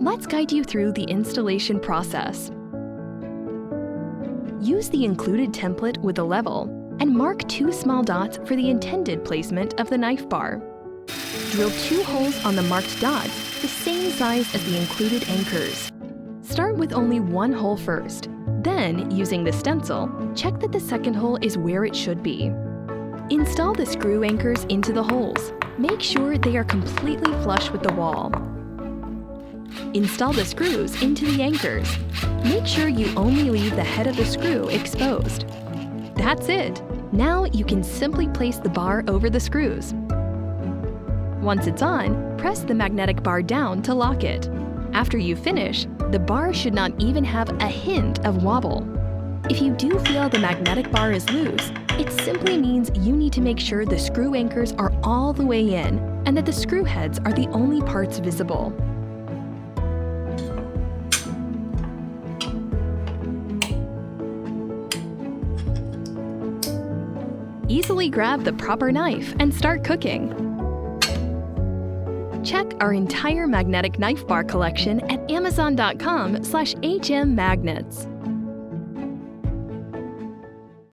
Let's guide you through the installation process. Use the included template with a level and mark 2 small dots for the intended placement of the knife bar. Drill 2 holes on the marked dots, the same size as the included anchors. Start with only 1 hole first. Then, using the stencil, check that the second hole is where it should be. Install the screw anchors into the holes. Make sure they are completely flush with the wall. Install the screws into the anchors. Make sure you only leave the head of the screw exposed. That's it! Now you can simply place the bar over the screws. Once it's on, press the magnetic bar down to lock it. After you finish, the bar should not even have a hint of wobble. If you do feel the magnetic bar is loose, it simply means you need to make sure the screw anchors are all the way in and that the screw heads are the only parts visible. Easily grab the proper knife and start cooking. Check our entire magnetic knife bar collection at amazon.com/hmmagnets.